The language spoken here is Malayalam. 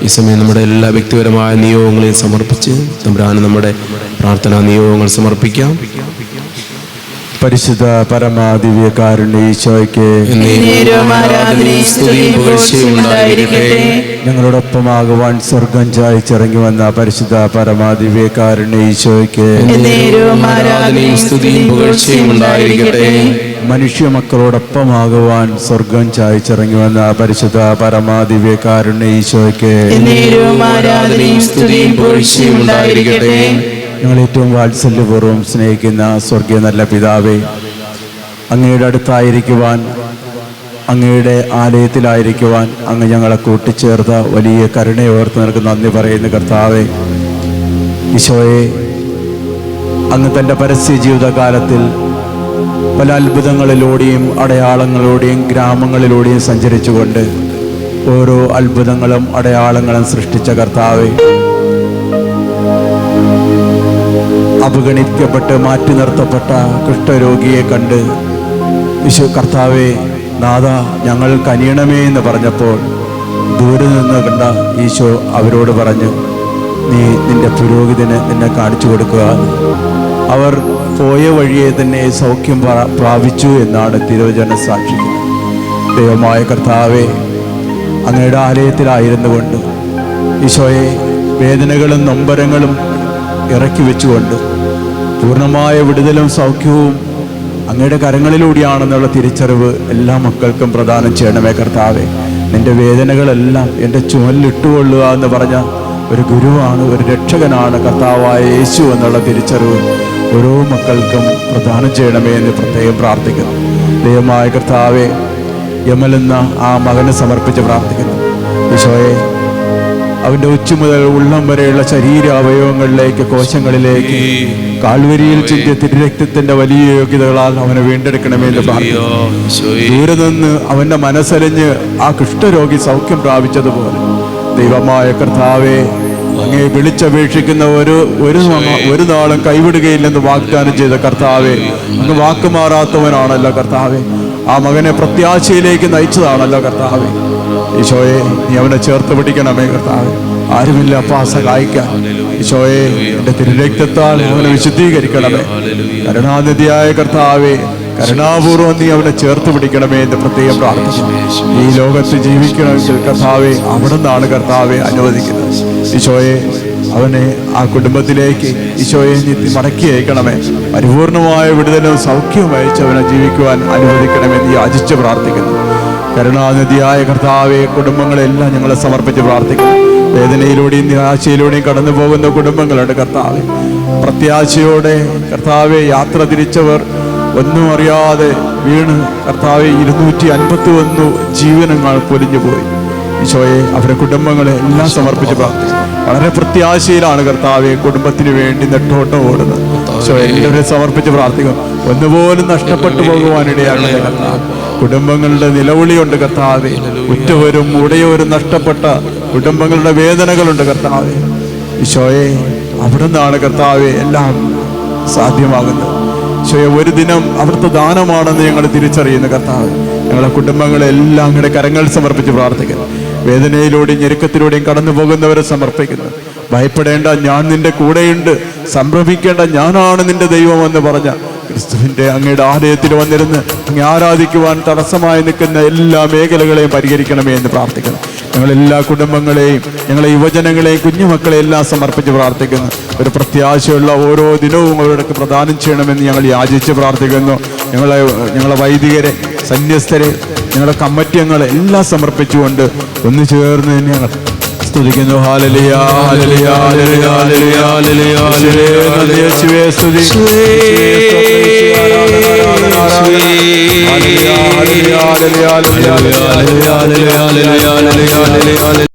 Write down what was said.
ഈ സമയം നമ്മുടെ എല്ലാ വ്യക്തിപരമായ നിയോഗങ്ങളെയും സമർപ്പിച്ച് തമ്പുരാന് നമ്മുടെ പ്രാർത്ഥനാ നിയോഗങ്ങൾ സമർപ്പിക്കാം. പരിശുദ്ധ പരമാദിവ്യകാരുണ്യ ഈശോയ്ക്ക് ഞങ്ങളോടൊപ്പമാകുവാൻ സ്വർഗം ചായച്ചിറങ്ങി വന്ന പരിശുദ്ധ പരമാദിവ്യകാരുണ്യ ഈശോയ്ക്ക് മനുഷ്യ മക്കളോടൊപ്പമാകുവാൻ സ്വർഗം ചായച്ചിറങ്ങി വന്ന പരിശുദ്ധ പരമാദിവ്യകാരുണ്യ ഈശോയ്ക്ക് ഞങ്ങൾ ഏറ്റവും വാത്സല്യപൂർവ്വം സ്നേഹിക്കുന്ന സ്വർഗീയ നല്ല പിതാവേ, അങ്ങയുടെ അടുത്തായിരിക്കുവാൻ, അങ്ങയുടെ ആലയത്തിലായിരിക്കുവാൻ അങ്ങ് ഞങ്ങളെ കൂട്ടിച്ചേർത്ത വലിയ കരുണയോർത്ത് നിനക്ക് നന്ദി പറയുന്ന കർത്താവേ, ഈശോയെ, അങ്ങ് തൻ്റെ പരസ്യ ജീവിതകാലത്തിൽ പല അത്ഭുതങ്ങളിലൂടെയും അടയാളങ്ങളിലൂടെയും ഗ്രാമങ്ങളിലൂടെയും സഞ്ചരിച്ചുകൊണ്ട് ഓരോ അത്ഭുതങ്ങളും അടയാളങ്ങളും സൃഷ്ടിച്ച കർത്താവേ, അവഗണിക്കപ്പെട്ട് മാറ്റി നിർത്തപ്പെട്ട കുഷ്ഠരോഗിയെ കണ്ട് ഈശോ കർത്താവേ, നാഥ ഞങ്ങൾ കനിയണമേ എന്ന് പറഞ്ഞപ്പോൾ ദൂരെ നിന്ന് കണ്ട ഈശോ അവരോട് പറഞ്ഞു, നീ നിന്റെ പുരോഹിതന് നിന്നെ കാണിച്ചു കൊടുക്കുക. അവർ പോയ വഴിയെ തന്നെ സൗഖ്യം പ്രാപിച്ചു എന്നാണ് തിരുവചനം സാക്ഷിക്കുന്നത്. ദൈവമായ കർത്താവേ, അങ്ങയുടെ ആലയത്തിലായിരുന്നു കൊണ്ട് ഈശോയെ വേദനകളും നൊമ്പരങ്ങളും ഇറക്കി വെച്ചുകൊണ്ട് പൂർണ്ണമായ വിടുതലും സൗഖ്യവും അങ്ങയുടെ കരങ്ങളിലൂടെയാണെന്നുള്ള തിരിച്ചറിവ് എല്ലാ മക്കൾക്കും പ്രദാനം ചെയ്യണമേ കർത്താവേ. നിന്റെ വേദനകളെല്ലാം എൻ്റെ ചുമലിലിട്ടുകൊള്ളുക എന്ന് പറഞ്ഞ ഒരു ഗുരുവാണ്, ഒരു രക്ഷകനാണ് കർത്താവായ യേശു എന്നുള്ള തിരിച്ചറിവ് ഓരോ മക്കൾക്കും പ്രദാനം ചെയ്യണമേ എന്ന് പ്രത്യേകം പ്രാർത്ഥിക്കുന്നു. ദൈവമായ കർത്താവേ, യമലെന്ന ആ മകനെ സമർപ്പിച്ച് പ്രാർത്ഥിക്കുന്നു. ഈശോയെ, അവൻ്റെ ഉച്ച മുതൽ ഉള്ളം വരെയുള്ള ശരീര അവയവങ്ങളിലേക്ക്, കോശങ്ങളിലേക്ക് കാൽവരിയിൽ ചിന്തിയ തിരുരക്തത്തിന്റെ വലിയ യോഗ്യതകളാൽ അവനെ വീണ്ടെടുക്കണമെന്ന് പ്രാർത്ഥിക്കുന്നു. ദൂരെ നിന്ന് അവന്റെ മനസ്സലിഞ്ഞ് ആ കുഷ്ഠരോഗി സൗഖ്യം പ്രാപിച്ചതുപോലെ ദൈവമായ കർത്താവേ, അങ്ങേ വിളിച്ചപേക്ഷിക്കുന്ന ഒരു നാളും കൈവിടുകയില്ലെന്ന് വാഗ്ദാനം ചെയ്ത കർത്താവേ, അങ്ങ് വാക്കുമാറാത്തവനാണല്ലോ കർത്താവേ. ആ മകനെ പ്രത്യാശയിലേക്ക് നയിച്ചതാണല്ലോ കർത്താവേ. ഈശോയെ, നീ അവനെ ചേർത്ത് പിടിക്കണമേ കർത്താവേ. ആരുമില്ല അപ്പാ സഹായിക്കാൻ. ഈശോയെ, എൻ്റെ തിരുരക്തത്താൽ അവനെ വിശുദ്ധീകരിക്കണമേ. കരുണാനിധിയായ കർത്താവേ, കരുണാപൂർവ്വം നീ അവനെ ചേർത്ത് പിടിക്കണമേ എന്ന് പ്രത്യേകം പ്രാർത്ഥിക്കുന്നു. ഈ ലോകത്ത് ജീവിക്കണമെങ്കിൽ കർത്താവേ, അവിടെ നിന്നാണ് കർത്താവെ അനുവദിക്കുന്നത്. ഈശോയെ, അവനെ ആ കുടുംബത്തിലേക്ക് ഈശോയെ നീ മടക്കി അയക്കണമേ. പരിപൂർണമായ വിടുതലും സൗഖ്യവും അയച്ച് അവനെ ജീവിക്കുവാൻ അനുവദിക്കണമെന്ന് യാചിച്ച് പ്രാർത്ഥിക്കുന്നു. കരുണാനിധിയായ കർത്താവെ, കുടുംബങ്ങളെല്ലാം ഞങ്ങളെ സമർപ്പിച്ച് പ്രാർത്ഥിക്കുന്നു. വേദനയിലൂടെയും നിരാശയിലൂടെയും കടന്നു പോകുന്ന കുടുംബങ്ങളുണ്ട് കർത്താവെ. പ്രത്യാശയോടെ കർത്താവെ യാത്ര തിരിച്ചവർ ഒന്നും അറിയാതെ വീണ് കർത്താവെ 251 ജീവനങ്ങൾ പൊലിഞ്ഞു പോയി. ഈശോയെ, അവരുടെ കുടുംബങ്ങളെ എല്ലാം സമർപ്പിച്ച് പ്രാർത്ഥിക്കുന്നു. വളരെ പ്രത്യാശയിലാണ് കർത്താവെ കുടുംബത്തിന് വേണ്ടി നെട്ടോട്ടം ഓടുന്നത്. ഈശോയെ, എല്ലാവരെയും സമർപ്പിച്ച് പ്രാർത്ഥിക്കുന്നു. ഒന്നുപോലും നഷ്ടപ്പെട്ടു പോകുവാനിടയാകട്ടെ കർത്താവ്. കുടുംബങ്ങളുടെ നിലവിളിയുണ്ട് കർത്താവെ. ഉറ്റവരും ഉടയവരും നഷ്ടപ്പെട്ട കുടുംബങ്ങളുടെ വേദനകളുണ്ട് കർത്താവെ. ഈശോയെ, അവിടെ നിന്നാണ് കർത്താവെ എല്ലാം സാധ്യമാകുന്നത്. ഈശോയെ, ഒരു ദിനം അവിടുത്തെ ദാനമാണെന്ന് ഞങ്ങൾ തിരിച്ചറിയുന്ന കർത്താവ്, ഞങ്ങളെ കുടുംബങ്ങളെല്ലാം അങ്ങയുടെ കരങ്ങൾ സമർപ്പിച്ച് പ്രാർത്ഥിക്കുന്നു. വേദനയിലൂടെയും ഞെരുക്കത്തിലൂടെയും കടന്നു പോകുന്നവരെ സമർപ്പിക്കുന്നു. ഭയപ്പെടേണ്ട, ഞാൻ നിന്റെ കൂടെയുണ്ട്. സംഭ്രമിക്കേണ്ട, ഞാനാണ് നിന്റെ ദൈവമെന്ന് പറഞ്ഞ ക്രിസ്തുവിൻ്റെ അങ്ങയുടെ ആലയത്തിൽ വന്നിരുന്ന് അങ്ങ് ആരാധിക്കുവാൻ തടസ്സമായി നിൽക്കുന്ന എല്ലാ മേഖലകളെയും പരിഹരിക്കണമേ എന്ന് പ്രാർത്ഥിക്കുന്നു. ഞങ്ങളെല്ലാ കുടുംബങ്ങളെയും, ഞങ്ങളെ യുവജനങ്ങളെയും കുഞ്ഞുമക്കളെയും എല്ലാം സമർപ്പിച്ച് പ്രാർത്ഥിക്കുന്നു. ഒരു പ്രത്യാശയുള്ള ഓരോ ദിനവും അവർക്ക് പ്രദാനം ചെയ്യണമെന്ന് ഞങ്ങൾ യാചിച്ച് പ്രാർത്ഥിക്കുന്നു. ഞങ്ങളെ വൈദികരെ, സന്യസ്തരെ, ഞങ്ങളുടെ കമ്മിറ്റിയങ്ങളെ എല്ലാം സമർപ്പിച്ചുകൊണ്ട് ഒന്ന് ചേർന്ന് ഞങ്ങൾ സ്തുതിക്കുന്നു. Hallelujah, hallelujah, hallelujah, hallelujah, hallelujah. യേശുവേ സ്തുതി. Hallelujah, hallelujah, hallelujah, hallelujah, hallelujah, hallelujah, hallelujah.